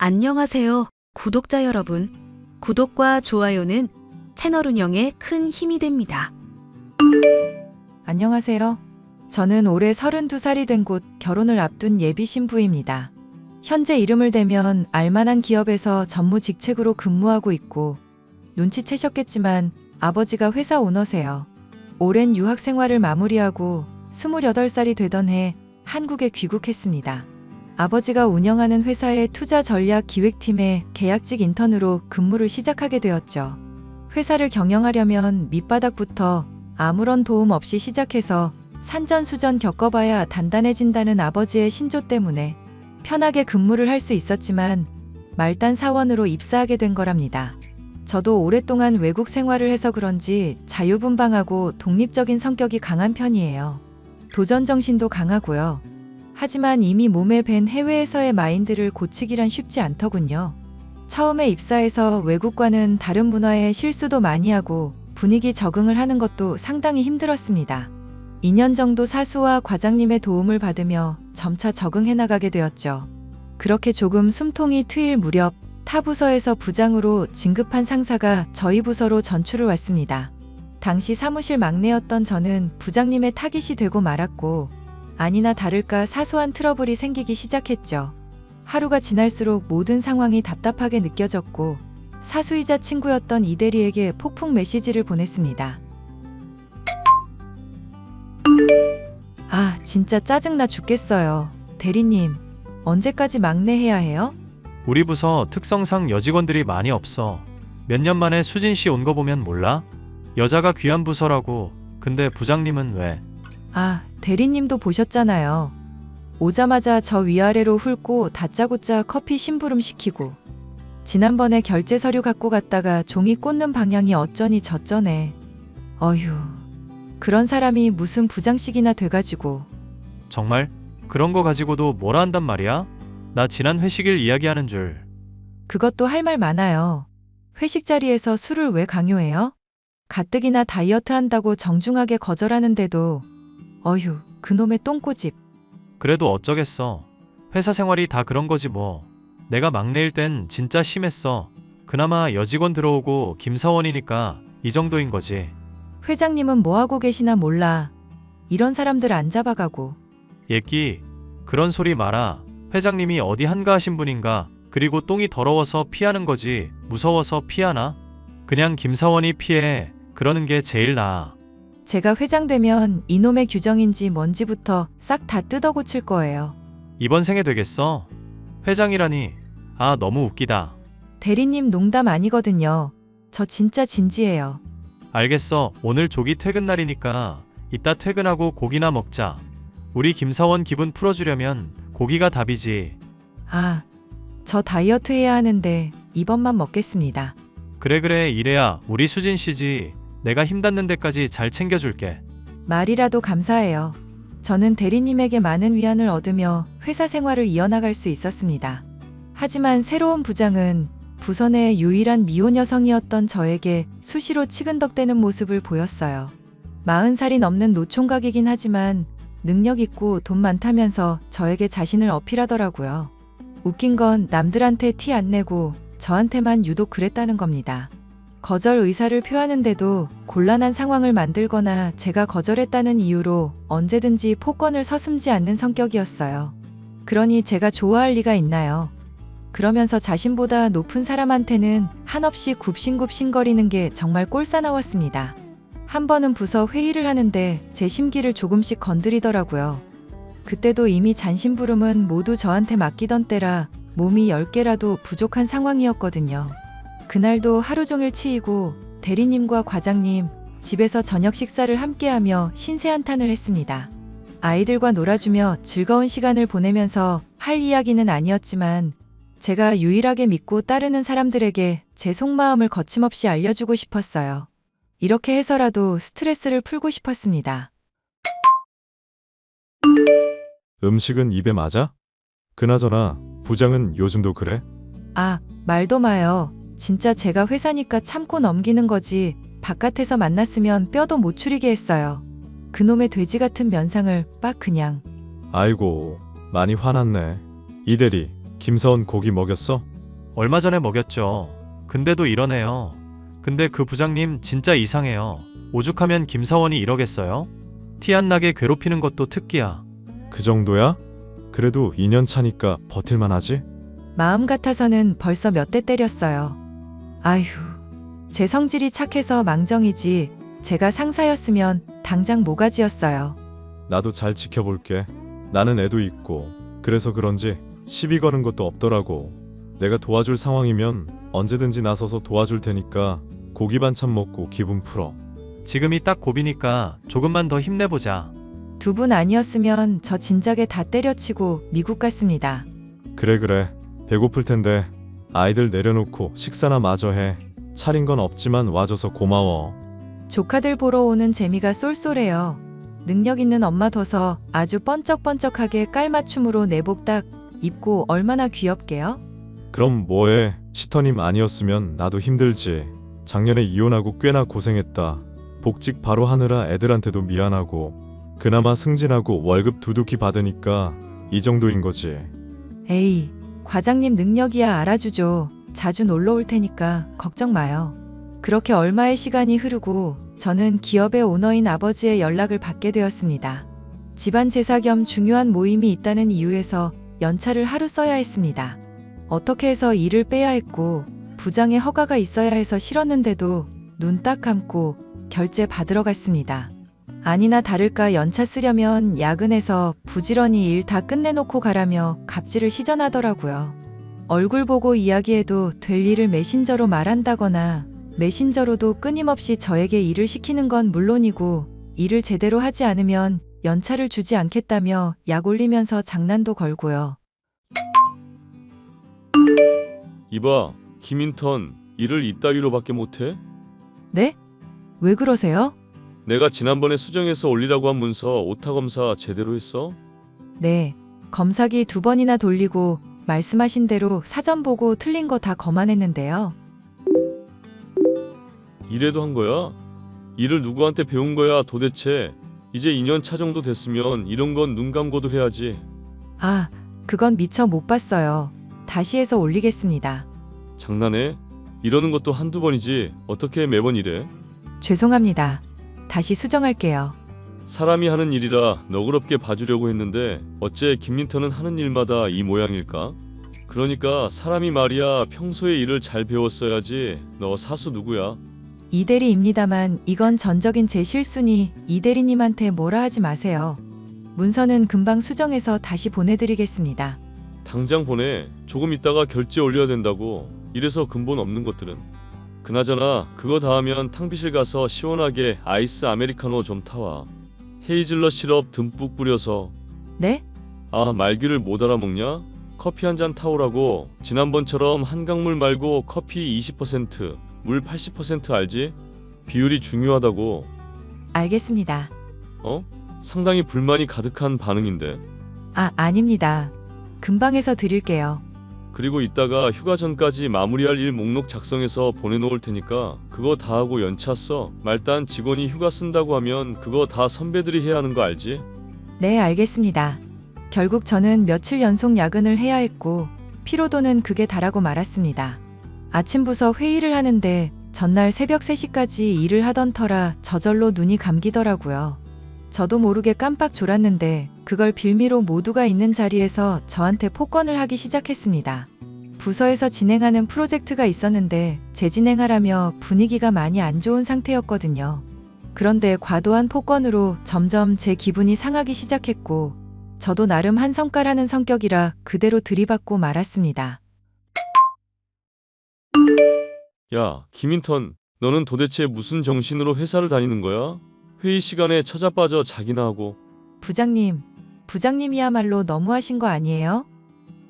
안녕하세요, 구독자 여러분. 구독과 좋아요는 채널 운영에 큰 힘이 됩니다. 안녕하세요. 저는 올해 32살이 된 곳 결혼을 앞둔 예비 신부입니다. 현재 이름을 대면 알만한 기업에서 전무직책으로 근무하고 있고, 눈치채셨겠지만 아버지가 회사 오너세요. 오랜 유학 생활을 마무리하고 28살이 되던 해 한국에 귀국했습니다. 아버지가 운영하는 회사의 투자 전략 기획팀에 계약직 인턴으로 근무를 시작하게 되었죠. 회사를 경영하려면 밑바닥부터 아무런 도움 없이 시작해서 산전수전 겪어봐야 단단해진다는 아버지의 신조 때문에 편하게 근무를 할 수 있었지만 말단 사원으로 입사하게 된 거랍니다. 저도 오랫동안 외국 생활을 해서 그런지 자유분방하고 독립적인 성격이 강한 편이에요. 도전정신도 강하고요. 하지만 이미 몸에 밴 해외에서의 마인드를 고치기란 쉽지 않더군요. 처음에 입사해서 외국과는 다른 문화에 실수도 많이 하고 분위기 적응을 하는 것도 상당히 힘들었습니다. 2년 정도 사수와 과장님의 도움을 받으며 점차 적응해 나가게 되었죠. 그렇게 조금 숨통이 트일 무렵 타 부서에서 부장으로 진급한 상사가 저희 부서로 전출을 왔습니다. 당시 사무실 막내였던 저는 부장님의 타깃이 되고 말았고, 아니나 다를까 사소한 트러블이 생기기 시작했죠. 하루가 지날수록 모든 상황이 답답하게 느껴졌고, 사수이자 친구였던 이 대리에게 폭풍 메시지를 보냈습니다. 아, 진짜 짜증나 죽겠어요. 대리님, 언제까지 막내 해야 해요? 우리 부서 특성상 여직원들이 많이 없어. 몇 년 만에 수진 씨 온 거 보면 몰라? 여자가 귀한 부서라고. 근데 부장님은 왜? 아, 대리님도 보셨잖아요. 오자마자 저 위아래로 훑고 다짜고짜 커피 심부름 시키고, 지난번에 결제 서류 갖고 갔다가 종이 꽂는 방향이 어쩌니 저쩌네. 어휴, 그런 사람이 무슨 부장씩이나 돼가지고. 정말? 그런 거 가지고도 뭐라 한단 말이야? 나 지난 회식일 이야기하는 줄. 그것도 할 말 많아요. 회식 자리에서 술을 왜 강요해요? 가뜩이나 다이어트 한다고 정중하게 거절하는데도. 어휴, 그놈의 똥꼬집. 그래도 어쩌겠어. 회사 생활이 다 그런 거지 뭐. 내가 막내일 땐 진짜 심했어. 그나마 여직원 들어오고 김사원이니까 이 정도인 거지. 회장님은 뭐하고 계시나 몰라. 이런 사람들 안 잡아가고. 예끼, 그런 소리 마라. 회장님이 어디 한가하신 분인가. 그리고 똥이 더러워서 피하는 거지. 무서워서 피하나? 그냥 김사원이 피해. 그러는 게 제일 나아. 제가 회장 되면 이놈의 규정인지 뭔지부터 싹 다 뜯어 고칠 거예요. 이번 생에 되겠어? 회장이라니. 아, 너무 웃기다. 대리님 농담 아니거든요. 저 진짜 진지해요. 알겠어. 오늘 조기 퇴근 날이니까 이따 퇴근하고 고기나 먹자. 우리 김사원 기분 풀어주려면 고기가 답이지. 아, 저 다이어트 해야 하는데 이번만 먹겠습니다. 그래 이래야 우리 수진 씨지. 내가 힘 닿는 데까지 잘 챙겨줄게. 말이라도 감사해요. 저는 대리님에게 많은 위안을 얻으며 회사 생활을 이어나갈 수 있었습니다. 하지만 새로운 부장은 부서 내 유일한 미혼 여성이었던 저에게 수시로 치근덕대는 모습을 보였어요. 40살이 넘는 노총각이긴 하지만 능력 있고 돈 많다면서 저에게 자신을 어필하더라고요. 웃긴 건 남들한테 티 안 내고 저한테만 유독 그랬다는 겁니다. 거절 의사를 표하는데도 곤란한 상황을 만들거나 제가 거절했다는 이유로 언제든지 폭언을 서슴지 않는 성격이었어요. 그러니 제가 좋아할 리가 있나요? 그러면서 자신보다 높은 사람한테는 한없이 굽신굽신거리는 게 정말 꼴사나웠습니다. 한 번은 부서 회의를 하는데 제 심기를 조금씩 건드리더라고요. 그때도 이미 잔심부름은 모두 저한테 맡기던 때라 몸이 10개라도 부족한 상황이었거든요. 그날도 하루 종일 치이고 대리님과 과장님, 집에서 저녁 식사를 함께하며 신세한탄을 했습니다. 아이들과 놀아주며 즐거운 시간을 보내면서 할 이야기는 아니었지만 제가 유일하게 믿고 따르는 사람들에게 제 속마음을 거침없이 알려주고 싶었어요. 이렇게 해서라도 스트레스를 풀고 싶었습니다. 음식은 입에 맞아? 그나저나 부장은 요즘도 그래? 아, 말도 마요. 진짜 제가 회사니까 참고 넘기는 거지 바깥에서 만났으면 뼈도 못 추리게 했어요. 그놈의 돼지 같은 면상을 빡 그냥. 아이고, 많이 화났네. 이 대리, 김사원 고기 먹였어? 얼마 전에 먹였죠. 근데도 이러네요. 근데 그 부장님 진짜 이상해요. 오죽하면 김사원이 이러겠어요? 티 안 나게 괴롭히는 것도 특기야. 그 정도야? 그래도 2년 차니까 버틸만 하지? 마음 같아서는 벌써 몇 대 때렸어요. 아휴, 제 성질이 착해서 망정이지 제가 상사였으면 당장 모가지였어요. 나도 잘 지켜볼게. 나는 애도 있고 그래서 그런지 시비 거는 것도 없더라고. 내가 도와줄 상황이면 언제든지 나서서 도와줄 테니까 고기 반찬 먹고 기분 풀어. 지금이 딱 고비니까 조금만 더 힘내보자. 두 분 아니었으면 저 진작에 다 때려치고 미국 갔습니다. 그래. 배고플 텐데 아이들 내려놓고 식사나 마저 해. 차린 건 없지만 와줘서 고마워. 조카들 보러 오는 재미가 쏠쏠해요. 능력 있는 엄마 둬서 아주 번쩍번쩍하게 깔맞춤으로 내복 딱 입고 얼마나 귀엽게요? 그럼 뭐해? 시터님 아니었으면 나도 힘들지. 작년에 이혼하고 꽤나 고생했다. 복직 바로 하느라 애들한테도 미안하고 그나마 승진하고 월급 두둑히 받으니까 이 정도인 거지. 에이, 과장님 능력이야 알아주죠. 자주 놀러 올 테니까 걱정 마요. 그렇게 얼마의 시간이 흐르고 저는 기업의 오너인 아버지의 연락을 받게 되었습니다. 집안 제사 겸 중요한 모임이 있다는 이유에서 연차를 하루 써야 했습니다. 어떻게 해서 일을 빼야 했고 부장의 허가가 있어야 해서 싫었는데도 눈 딱 감고 결제 받으러 갔습니다. 아니나 다를까 연차 쓰려면 야근해서 부지런히 일 다 끝내놓고 가라며 갑질을 시전하더라고요. 얼굴 보고 이야기해도 될 일을 메신저로 말한다거나 메신저로도 끊임없이 저에게 일을 시키는 건 물론이고 일을 제대로 하지 않으면 연차를 주지 않겠다며 약 올리면서 장난도 걸고요. 이봐, 김인턴 일을 이따위로밖에 못해? 네? 왜 그러세요? 내가 지난번에 수정해서 올리라고 한 문서 오타 검사 제대로 했어? 네. 검사기 2번이나 돌리고 말씀하신 대로 사전 보고 틀린 거 다 검안했는데요. 이래도 한 거야? 일을 누구한테 배운 거야 도대체? 이제 2년 차 정도 됐으면 이런 건 눈 감고도 해야지. 아, 그건 미처 못 봤어요. 다시 해서 올리겠습니다. 장난해? 이러는 것도 한두 번이지 어떻게 매번 이래? 죄송합니다. 다시 수정할게요. 사람이 하는 일이라 너그럽게 봐주려고 했는데 어째 김민턴은 하는 일마다 이 모양일까? 그러니까 사람이 말이야 평소에 일을 잘 배웠어야지. 너 사수 누구야? 이대리입니다만 이건 전적인 제 실수니 이대리님한테 뭐라 하지 마세요. 문서는 금방 수정해서 다시 보내드리겠습니다. 당장 보내. 조금 있다가 결제 올려야 된다고. 이래서 근본 없는 것들은. 그나저나 그거 다 하면 탕비실 가서 시원하게 아이스 아메리카노 좀 타와. 헤이즐넛 시럽 듬뿍 뿌려서. 네? 아, 말귀를 못 알아먹냐? 커피 한 잔 타오라고. 지난번처럼 한강물 말고 커피 20%, 물 80% 알지? 비율이 중요하다고. 알겠습니다. 어? 상당히 불만이 가득한 반응인데. 아, 아닙니다. 금방 해서 드릴게요. 그리고 이따가 휴가 전까지 마무리할 일 목록 작성해서 보내놓을 테니까 그거 다 하고 연차 써. 말단 직원이 휴가 쓴다고 하면 그거 다 선배들이 해야 하는 거 알지? 네, 알겠습니다. 결국 저는 며칠 연속 야근을 해야 했고 피로도는 극에 달하고 말았습니다. 아침부서 회의를 하는데 전날 새벽 3시까지 일을 하던 터라 저절로 눈이 감기더라고요. 저도 모르게 깜빡 졸았는데 그걸 빌미로 모두가 있는 자리에서 저한테 폭언을 하기 시작했습니다. 부서에서 진행하는 프로젝트가 있었는데 재진행하라며 분위기가 많이 안 좋은 상태였거든요. 그런데 과도한 폭언으로 점점 제 기분이 상하기 시작했고 저도 나름 한 성깔하는 성격이라 그대로 들이받고 말았습니다. 야, 김인턴, 너는 도대체 무슨 정신으로 회사를 다니는 거야? 회의 시간에 처자빠져 자기나 하고. 부장님이야말로 너무하신 거 아니에요?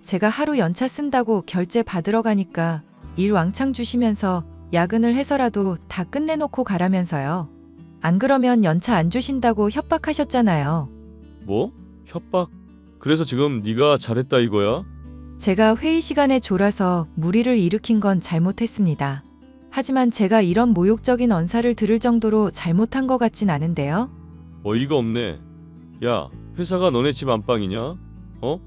제가 하루 연차 쓴다고 결제 받으러 가니까 일 왕창 주시면서 야근을 해서라도 다 끝내놓고 가라면서요. 안 그러면 연차 안 주신다고 협박하셨잖아요. 뭐? 협박? 그래서 지금 네가 잘했다 이거야? 제가 회의 시간에 졸아서 무리를 일으킨 건 잘못했습니다. 하지만 제가 이런 모욕적인 언사를 들을 정도로 잘못한 것 같진 않은데요. 어이가 없네. 야, 회사가 너네 집 안방이냐? 어?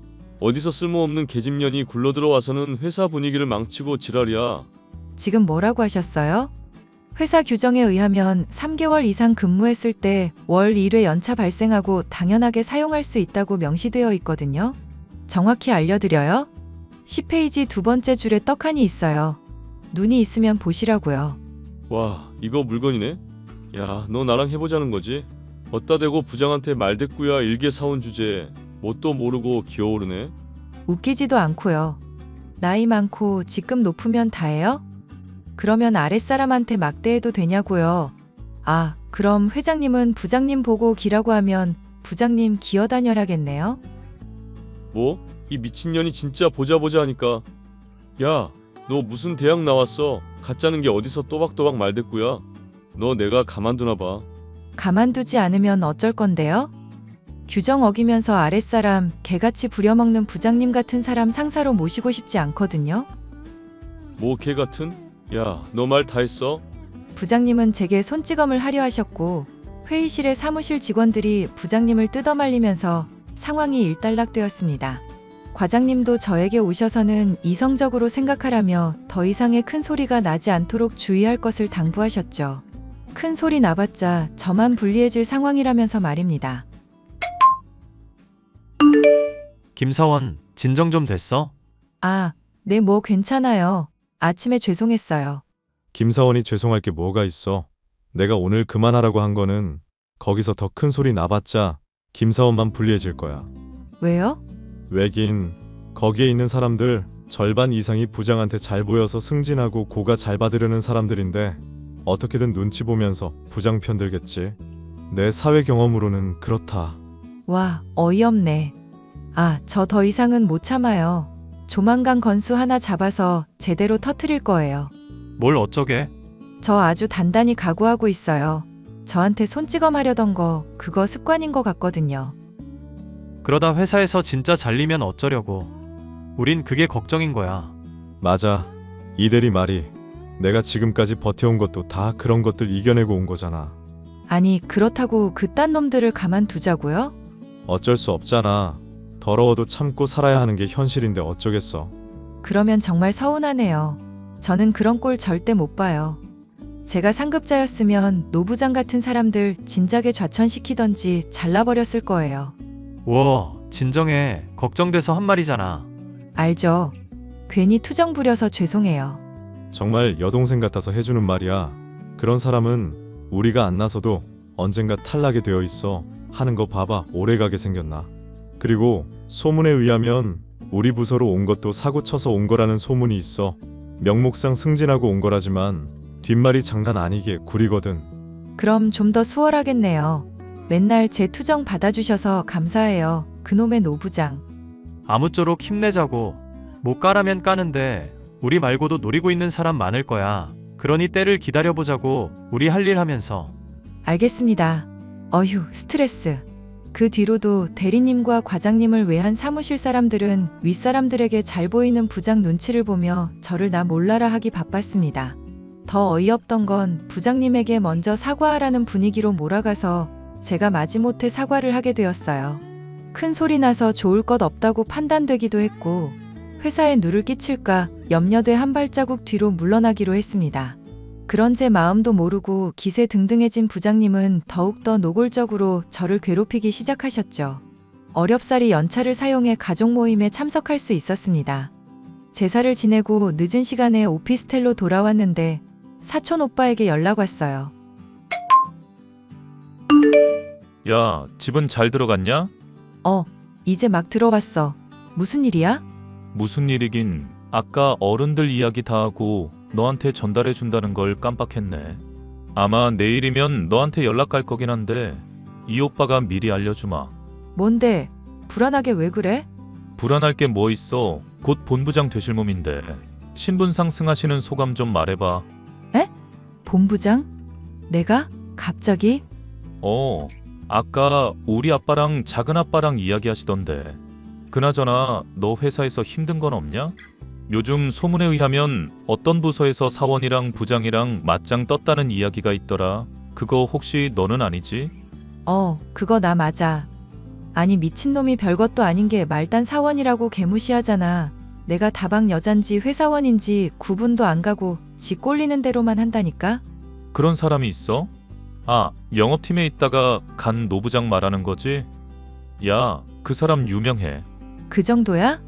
어디서 쓸모없는 계집년이 굴러들어와서는 회사 분위기를 망치고 지랄이야. 지금 뭐라고 하셨어요? 회사 규정에 의하면 3개월 이상 근무했을 때 월 1회 연차 발생하고 당연하게 사용할 수 있다고 명시되어 있거든요. 정확히 알려드려요. 10페이지 두 번째 줄에 떡하니 있어요. 눈이 있으면 보시라고요. 와, 이거 물건이네? 야, 너 나랑 해보자는 거지? 어따 대고 부장한테 말대꾸야 일개 사원 주제에 뭣도 모르고 기어오르네? 웃기지도 않고요. 나이 많고 직급 높으면 다예요? 그러면 아랫사람한테 막대해도 되냐고요. 아, 그럼 회장님은 부장님 보고 기라고 하면 부장님 기어다녀야겠네요. 뭐? 이 미친년이 진짜 보자 하니까. 야, 너 무슨 대학 나왔어? 가짜는 게 어디서 또박또박 말대꾸야? 너 내가 가만두나 봐. 가만두지 않으면 어쩔 건데요? 규정 어기면서 아랫사람 개같이 부려먹는 부장님 같은 사람 상사로 모시고 싶지 않거든요. 뭐 개 같은? 야, 너 말 다 했어? 부장님은 제게 손찌검을 하려 하셨고 회의실의 사무실 직원들이 부장님을 뜯어말리면서 상황이 일단락되었습니다. 과장님도 저에게 오셔서는 이성적으로 생각하라며 더 이상의 큰 소리가 나지 않도록 주의할 것을 당부하셨죠. 큰 소리 나봤자 저만 불리해질 상황이라면서 말입니다. 김사원, 진정 좀 됐어? 아, 네, 뭐 괜찮아요. 아침에 죄송했어요. 김사원이 죄송할 게 뭐가 있어. 내가 오늘 그만하라고 한 거는 거기서 더 큰 소리 나봤자 김사원만 불리해질 거야. 왜요? 왜긴 거기에 있는 사람들 절반 이상이 부장한테 잘 보여서 승진하고 고가 잘 받으려는 사람들인데 어떻게든 눈치 보면서 부장 편들겠지. 내 사회 경험으로는 그렇다. 와, 어이없네. 아, 저 더 이상은 못 참아요. 조만간 건수 하나 잡아서 제대로 터트릴 거예요. 뭘 어쩌게? 저 아주 단단히 각오하고 있어요. 저한테 손찌검 하려던 거 그거 습관인 것 같거든요. 그러다 회사에서 진짜 잘리면 어쩌려고. 우린 그게 걱정인 거야. 맞아. 이 대리 말이 내가 지금까지 버텨온 것도 다 그런 것들 이겨내고 온 거잖아. 아니, 그렇다고 그딴 놈들을 가만두자고요? 어쩔 수 없잖아. 더러워도 참고 살아야 하는 게 현실인데 어쩌겠어. 그러면 정말 서운하네요. 저는 그런 꼴 절대 못 봐요. 제가 상급자였으면 노부장 같은 사람들 진작에 좌천시키던지 잘라버렸을 거예요. 와, 진정해. 걱정돼서 한 말이잖아. 알죠? 괜히 투정 부려서 죄송해요. 정말 여동생 같아서 해주는 말이야. 그런 사람은 우리가 안 나서도 언젠가 탈락이 되어 있어. 하는 거 봐봐. 오래가게 생겼나. 그리고 소문에 의하면 우리 부서로 온 것도 사고 쳐서 온 거라는 소문이 있어. 명목상 승진하고 온 거라지만 뒷말이 장난 아니게 구리거든. 그럼 좀 더 수월하겠네요. 맨날 제 투정 받아주셔서 감사해요. 그놈의 노부장. 아무쪼록 힘내자고. 못 까라면 까는데 우리 말고도 노리고 있는 사람 많을 거야. 그러니 때를 기다려보자고. 우리 할 일 하면서. 알겠습니다. 어휴, 스트레스. 그 뒤로도 대리님과 과장님을 외한 사무실 사람들은 윗사람들에게 잘 보이는 부장 눈치를 보며 저를 나 몰라라 하기 바빴습니다. 더 어이없던 건 부장님에게 먼저 사과하라는 분위기로 몰아가서 제가 마지못해 사과를 하게 되었어요. 큰 소리 나서 좋을 것 없다고 판단되기도 했고 회사에 누를 끼칠까 염려돼 한 발자국 뒤로 물러나기로 했습니다. 그런 제 마음도 모르고 기세 등등해진 부장님은 더욱더 노골적으로 저를 괴롭히기 시작하셨죠. 어렵사리 연차를 사용해 가족 모임에 참석할 수 있었습니다. 제사를 지내고 늦은 시간에 오피스텔로 돌아왔는데 사촌 오빠에게 연락 왔어요. 야, 집은 잘 들어갔냐? 이제 막 들어왔어. 무슨 일이야? 무슨 일이긴. 아까 어른들 이야기 다 하고 너한테 전달해 준다는 걸 깜빡했네. 아마 내일이면 너한테 연락 갈 거긴 한데 이 오빠가 미리 알려주마. 뭔데? 불안하게 왜 그래? 불안할 게 뭐 있어. 곧 본부장 되실 몸인데 신분 상승하시는 소감 좀 말해봐. 본부장? 내가? 갑자기? 아까 우리 아빠랑 작은 아빠랑 이야기하시던데. 그나저나 너 회사에서 힘든 건 없냐? 요즘 소문에 의하면 어떤 부서에서 사원이랑 부장이랑 맞짱 떴다는 이야기가 있더라. 그거 혹시 너는 아니지? 그거 나 맞아. 아니 미친놈이 별것도 아닌 게 말단 사원이라고 개무시하잖아. 내가 다방 여잔지 회사원인지 구분도 안 가고 지 꼴리는 대로만 한다니까? 그런 사람이 있어? 아, 영업팀에 있다가 간 노부장 말하는 거지? 야, 그 사람 유명해. 그 정도야?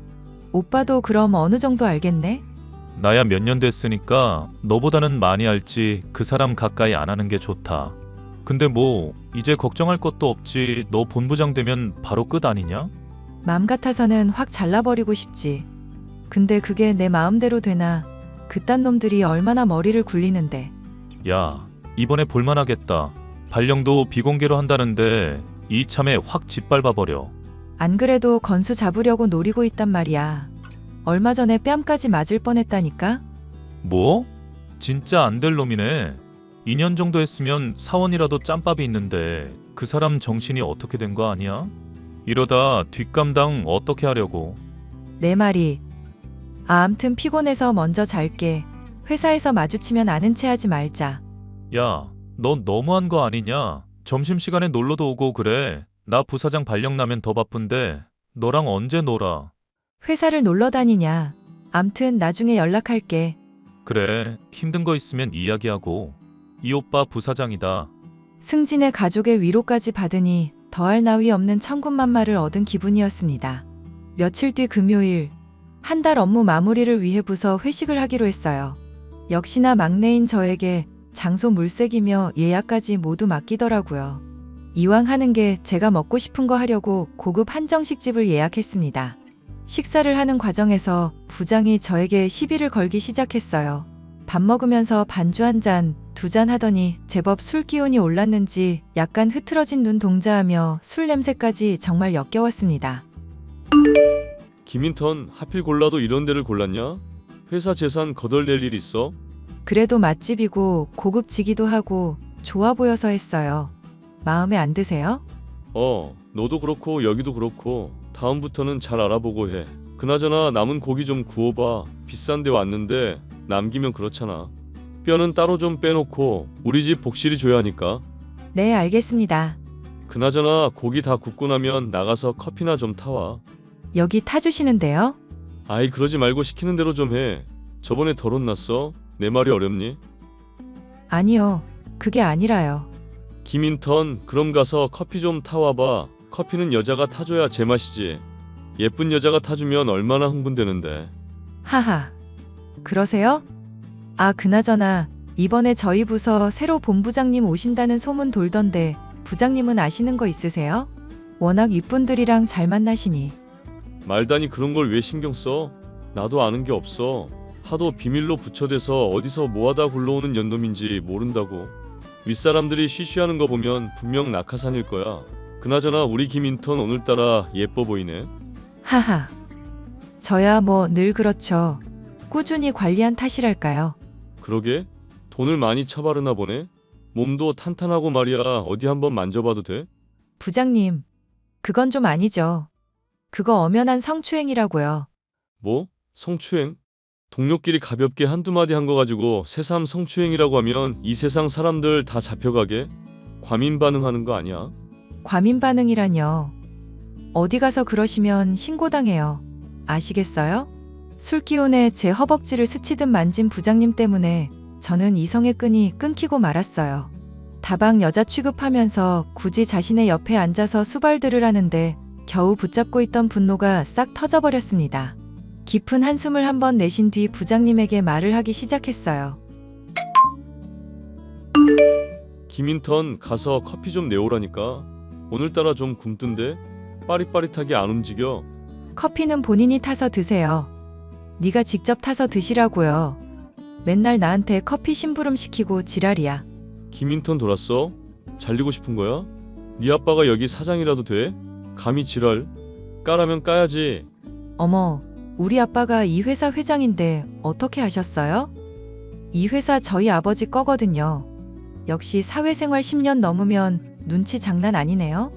오빠도 그럼 어느 정도 알겠네? 나야 몇 년 됐으니까 너보다는 많이 알지. 그 사람 가까이 안 하는 게 좋다. 근데 뭐 이제 걱정할 것도 없지. 너 본부장 되면 바로 끝 아니냐? 맘 같아서는 확 잘라버리고 싶지. 근데 그게 내 마음대로 되나? 그딴 놈들이 얼마나 머리를 굴리는데. 야, 이번에 볼만하겠다. 발령도 비공개로 한다는데 이참에 확 짓밟아버려. 안 그래도 건수 잡으려고 노리고 있단 말이야. 얼마 전에 뺨까지 맞을 뻔했다니까? 뭐? 진짜 안 될 놈이네. 2년 정도 했으면 사원이라도 짬밥이 있는데 그 사람 정신이 어떻게 된 거 아니야? 이러다 뒷감당 어떻게 하려고? 내 말이. 암튼 피곤해서 먼저 잘게. 회사에서 마주치면 아는 체 하지 말자. 야, 너 너무한 거 아니냐? 점심시간에 놀러도 오고 그래. 나 부사장 발령 나면 더 바쁜데 너랑 언제 놀아? 회사를 놀러 다니냐. 암튼 나중에 연락할게. 그래, 힘든 거 있으면 이야기하고. 이 오빠 부사장이다. 승진의 가족의 위로까지 받으니 더할 나위 없는 천군만마를 얻은 기분이었습니다. 며칠 뒤 금요일, 한 달 업무 마무리를 위해 부서 회식을 하기로 했어요. 역시나 막내인 저에게 장소 물색이며 예약까지 모두 맡기더라고요. 이왕 하는 게 제가 먹고 싶은 거 하려고 고급 한정식집을 예약했습니다. 식사를 하는 과정에서 부장이 저에게 시비를 걸기 시작했어요. 밥 먹으면서 반주 한 잔, 두 잔 하더니 제법 술 기운이 올랐는지 약간 흐트러진 눈 동자하며 술 냄새까지 정말 역겨웠습니다. 김인턴 하필 골라도 이런 데를 골랐냐? 회사 재산 거덜낼 일 있어? 그래도 맛집이고 고급지기도 하고 좋아 보여서 했어요. 마음에 안 드세요? 너도 그렇고 여기도 그렇고 다음부터는 잘 알아보고 해. 그나저나 남은 고기 좀 구워봐. 비싼데 왔는데 남기면 그렇잖아. 뼈는 따로 좀 빼놓고 우리 집 복실이 줘야 하니까. 네, 알겠습니다. 그나저나 고기 다 굽고 나면 나가서 커피나 좀 타와. 여기 타주시는데요? 아이 그러지 말고 시키는 대로 좀 해. 저번에 덜 혼났어? 내 말이 어렵니? 아니요, 그게 아니라요. 김인턴 그럼 가서 커피 좀 타와봐. 커피는 여자가 타줘야 제맛이지. 예쁜 여자가 타주면 얼마나 흥분되는데. 하하. 그러세요? 아, 그나저나 이번에 저희 부서 새로 본부장님 오신다는 소문 돌던데 부장님은 아시는 거 있으세요? 워낙 윗분들이랑 잘 만나시니. 말다니 그런 걸 왜 신경 써? 나도 아는 게 없어. 하도 비밀로 부처대서 어디서 뭐하다 굴러오는 연놈인지 모른다고. 윗사람들이 쉬쉬하는 거 보면 분명 낙하산일 거야. 그나저나 우리 김인턴 오늘따라 예뻐 보이네. 하하. 저야 뭐 늘 그렇죠. 꾸준히 관리한 탓이랄까요. 그러게? 돈을 많이 처바르나 보네? 몸도 탄탄하고 말이야. 어디 한번 만져봐도 돼? 부장님, 그건 좀 아니죠. 그거 엄연한 성추행이라고요. 뭐? 성추행? 동료끼리 가볍게 한두 마디 한 거 가지고 새삼 성추행이라고 하면 이 세상 사람들 다 잡혀가게? 과민 반응하는 거 아니야? 과민 반응이라뇨. 어디 가서 그러시면 신고당해요. 아시겠어요? 술 기운에 제 허벅지를 스치듯 만진 부장님 때문에 저는 이성의 끈이 끊기고 말았어요. 다방 여자 취급하면서 굳이 자신의 옆에 앉아서 수발들을 하는데 겨우 붙잡고 있던 분노가 싹 터져버렸습니다. 깊은 한숨을 한번 내쉰 뒤 부장님에게 말을 하기 시작했어요. 김인턴 가서 커피 좀 내오라니까. 오늘따라 좀 굶던데? 빠릿빠릿하게 안 움직여. 커피는 본인이 타서 드세요. 네가 직접 타서 드시라고요. 맨날 나한테 커피 심부름 시키고 지랄이야. 김인턴 돌았어? 잘리고 싶은 거야? 네 아빠가 여기 사장이라도 돼? 감히 지랄? 까라면 까야지. 어머, 우리 아빠가 이 회사 회장인데 어떻게 하셨어요? 이 회사 저희 아버지 거거든요. 역시 사회생활 10년 넘으면 눈치 장난 아니네요.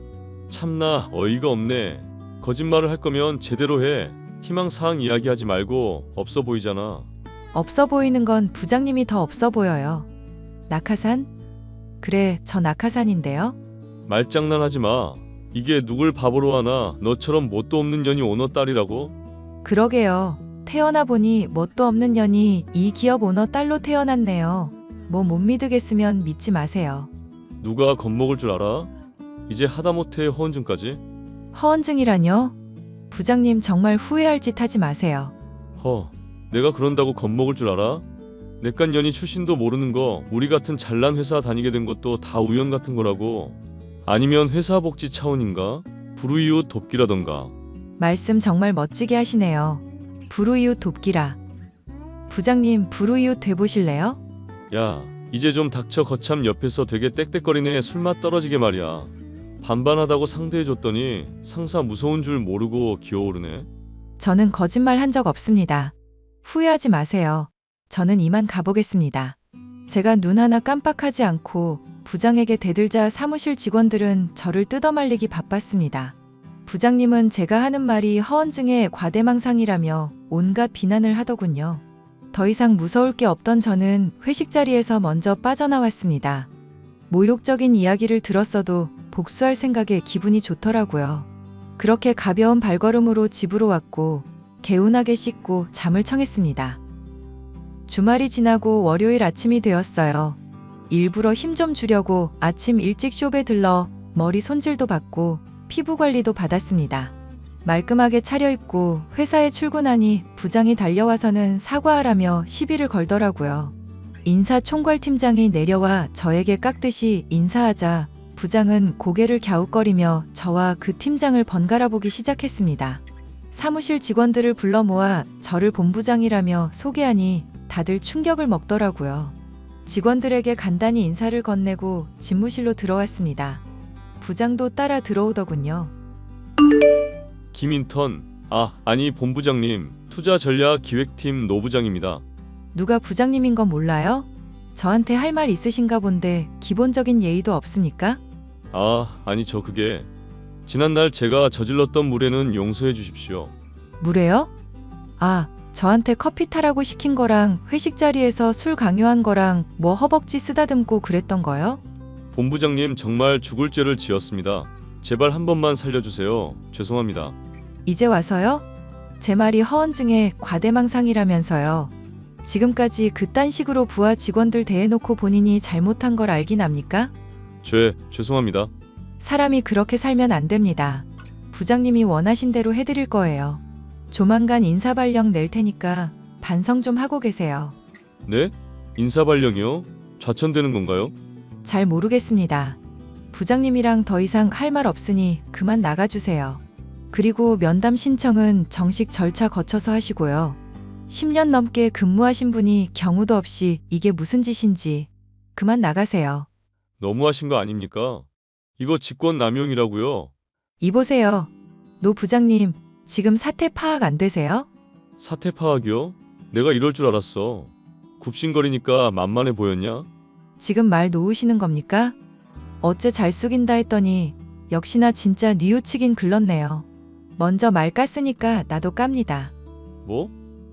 참나 어이가 없네. 거짓말을 할 거면 제대로 해. 희망사항 이야기하지 말고 없어 보이잖아. 없어 보이는 건 부장님이 더 없어 보여요. 낙하산? 그래, 저 낙하산인데요. 말장난하지 마. 이게 누굴 바보로 하나? 너처럼 뭣도 없는 년이 오너 딸이라고? 그러게요. 태어나 보니 뭣도 없는 년이 이 기업 오너 딸로 태어났네요. 뭐 못 믿으겠으면 믿지 마세요. 누가 겁먹을 줄 알아? 이제 하다못해 허언증까지? 허언증이라뇨? 부장님 정말 후회할 짓 하지 마세요. 내가 그런다고 겁먹을 줄 알아? 내깟 년이 출신도 모르는 거 우리 같은 잘난 회사 다니게 된 것도 다 우연 같은 거라고. 아니면 회사 복지 차원인가? 불우이웃 돕기라던가. 말씀 정말 멋지게 하시네요. 불우이웃 돕기라. 부장님 불우이웃 돼보실래요? 야, 이제 좀 닥쳐. 거참 옆에서 되게 떽떽거리네. 술맛 떨어지게 말이야. 반반하다고 상대해줬더니 상사 무서운 줄 모르고 기어오르네. 저는 거짓말 한 적 없습니다. 후회하지 마세요. 저는 이만 가보겠습니다. 제가 눈 하나 깜빡하지 않고 부장에게 대들자 사무실 직원들은 저를 뜯어말리기 바빴습니다. 부장님은 제가 하는 말이 허언증의 과대망상이라며 온갖 비난을 하더군요. 더 이상 무서울 게 없던 저는 회식 자리에서 먼저 빠져나왔습니다. 모욕적인 이야기를 들었어도 복수할 생각에 기분이 좋더라고요. 그렇게 가벼운 발걸음으로 집으로 왔고 개운하게 씻고 잠을 청했습니다. 주말이 지나고 월요일 아침이 되었어요. 일부러 힘 좀 주려고 아침 일찍 숍에 들러 머리 손질도 받고 피부 관리도 받았습니다. 말끔하게 차려입고 회사에 출근하니 부장이 달려와서는 사과하라며 시비를 걸더라고요. 인사총괄팀장이 내려와 저에게 깍듯이 인사하자 부장은 고개를 갸웃거리며 저와 그 팀장을 번갈아 보기 시작했습니다. 사무실 직원들을 불러 모아 저를 본부장이라며 소개하니 다들 충격을 먹더라고요. 직원들에게 간단히 인사를 건네고 집무실로 들어왔습니다. 부장도 따라 들어오더군요. 김인턴, 아니 본부장님, 투자전략기획팀 노부장입니다. 누가 부장님인 건 몰라요? 저한테 할 말 있으신가 본데 기본적인 예의도 없습니까? 아니 저 그게 지난날 제가 저질렀던 무례는 용서해 주십시오. 무례요? 저한테 커피 타라고 시킨 거랑 회식 자리에서 술 강요한 거랑 뭐 허벅지 쓰다듬고 그랬던 거요? 본부장님 정말 죽을 죄를 지었습니다. 제발 한 번만 살려주세요. 죄송합니다. 이제 와서요? 제 말이 허언증의 과대망상이라면서요. 지금까지 그딴 식으로 부하 직원들 대해놓고 본인이 잘못한 걸 알긴 압니까? 죄송합니다. 사람이 그렇게 살면 안 됩니다. 부장님이 원하신 대로 해드릴 거예요. 조만간 인사발령 낼 테니까 반성 좀 하고 계세요. 네? 인사발령이요? 좌천되는 건가요? 잘 모르겠습니다. 부장님이랑 더 이상 할 말 없으니 그만 나가주세요. 그리고 면담 신청은 정식 절차 거쳐서 하시고요. 10년 넘게 근무하신 분이 경우도 없이 이게 무슨 짓인지 그만 나가세요. 너무하신 거 아닙니까? 이거 직권남용이라고요. 이보세요. 노 부장님, 지금 사태 파악 안 되세요? 사태 파악이요? 내가 이럴 줄 알았어. 굽신거리니까 만만해 보였냐? 지금 말 놓으시는 겁니까? 어째 잘 숙인다 했더니 역시나 진짜 뉘우치긴 글렀네요. 먼저 말 깠으니까 나도 깝니다. 뭐?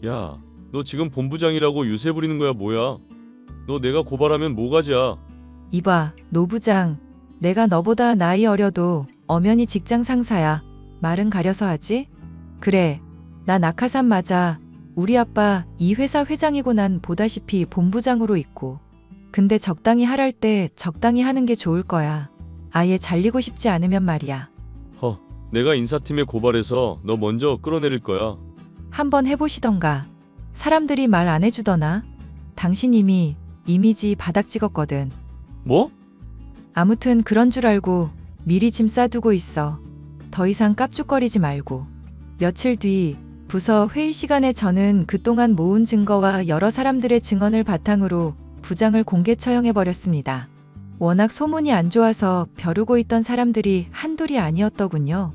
야, 너 지금 본부장이라고 유세 부리는 거야 뭐야? 너 내가 고발하면 뭐가지야? 이봐, 노 부장. 내가 너보다 나이 어려도 엄연히 직장 상사야. 말은 가려서 하지? 그래, 나 낙하산 맞아. 우리 아빠 이 회사 회장이고 난 보다시피 본부장으로 있고. 근데 적당히 하랄 때 적당히 하는 게 좋을 거야. 아예 잘리고 싶지 않으면 말이야. 내가 인사팀에 고발해서 너 먼저 끌어내릴 거야. 한번 해보시던가. 사람들이 말 안 해주더나? 당신 이미 이미지 바닥 찍었거든. 뭐? 아무튼 그런 줄 알고 미리 짐 싸두고 있어. 더 이상 깝죽거리지 말고. 며칠 뒤 부서 회의 시간에 저는 그동안 모은 증거와 여러 사람들의 증언을 바탕으로 부장을 공개 처형해버렸습니다. 워낙 소문이 안 좋아서 벼르고 있던 사람들이 한둘이 아니었더군요.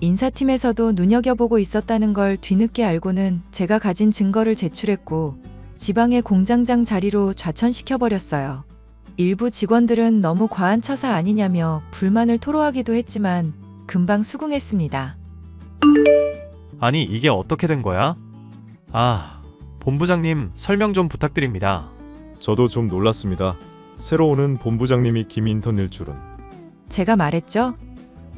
인사팀에서도 눈여겨보고 있었다는 걸 뒤늦게 알고는 제가 가진 증거를 제출했고 지방의 공장장 자리로 좌천시켜버렸어요. 일부 직원들은 너무 과한 처사 아니냐며 불만을 토로하기도 했지만 금방 수긍했습니다. 아니, 이게 어떻게 된 거야? 본부장님 설명 좀 부탁드립니다. 저도 좀 놀랐습니다. 새로 오는 본부장님이 김인턴일 줄은. 제가 말했죠?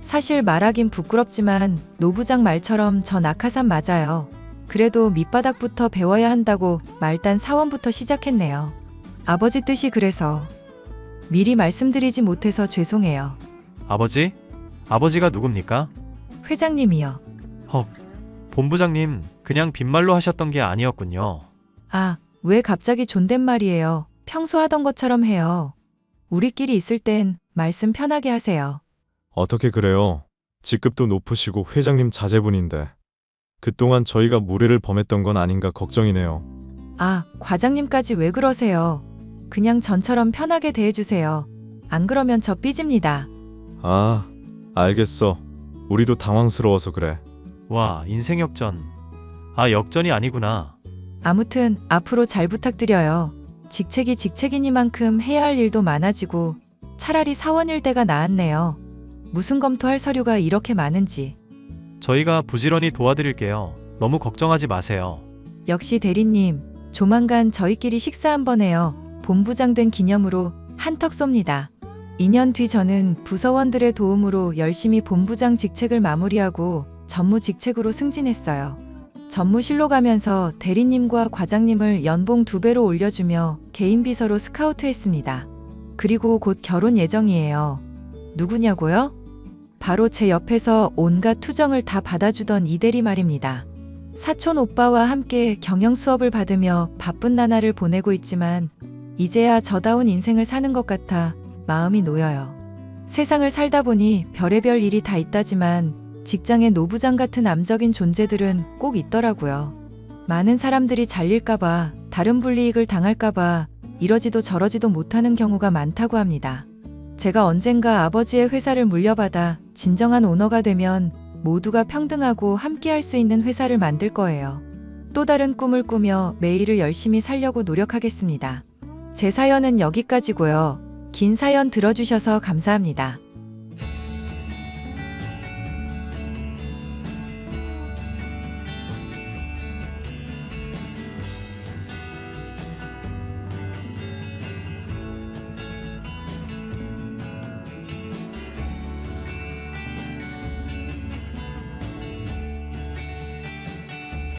사실 말하긴 부끄럽지만 노 부장 말처럼 저 낙하산 맞아요. 그래도 밑바닥부터 배워야 한다고 말단 사원부터 시작했네요. 아버지 뜻이 그래서 미리 말씀드리지 못해서 죄송해요. 아버지? 아버지가 누굽니까? 회장님이요. 헉, 본부장님 그냥 빈말로 하셨던 게 아니었군요. 아, 왜 갑자기 존댓말이에요. 평소 하던 것처럼 해요. 우리끼리 있을 땐 말씀 편하게 하세요. 어떻게 그래요? 직급도 높으시고 회장님 자제분인데 그동안 저희가 무례를 범했던 건 아닌가 걱정이네요. 아, 과장님까지 왜 그러세요? 그냥 전처럼 편하게 대해주세요. 안 그러면 저 삐집니다. 아, 알겠어. 우리도 당황스러워서 그래. 와, 인생 역전. 아, 역전이 아니구나. 아무튼 앞으로 잘 부탁드려요. 직책이 직책이니만큼 해야 할 일도 많아지고 차라리 사원일 때가 나았네요. 무슨 검토할 서류가 이렇게 많은지. 저희가 부지런히 도와드릴게요. 너무 걱정하지 마세요. 역시 대리님, 조만간 저희끼리 식사 한번 해요. 본부장 된 기념으로 한턱 쏩니다. 2년 뒤 저는 부서원들의 도움으로 열심히 본부장 직책을 마무리하고 전무 직책으로 승진했어요. 전무실로 가면서 대리님과 과장님을 연봉 2배로 올려주며 개인 비서로 스카우트했습니다. 그리고 곧 결혼 예정이에요. 누구냐고요? 바로 제 옆에서 온갖 투정을 다 받아주던 이대리 말입니다. 사촌 오빠와 함께 경영 수업을 받으며 바쁜 나날을 보내고 있지만 이제야 저다운 인생을 사는 것 같아 마음이 놓여요. 세상을 살다 보니 별의별 일이 다 있다지만 직장의 노부장 같은 암적인 존재들은 꼭 있더라고요. 많은 사람들이 잘릴까봐, 다른 불이익을 당할까봐 이러지도 저러지도 못하는 경우가 많다고 합니다. 제가 언젠가 아버지의 회사를 물려받아 진정한 오너가 되면 모두가 평등하고 함께할 수 있는 회사를 만들 거예요. 또 다른 꿈을 꾸며 매일을 열심히 살려고 노력하겠습니다. 제 사연은 여기까지고요. 긴 사연 들어주셔서 감사합니다.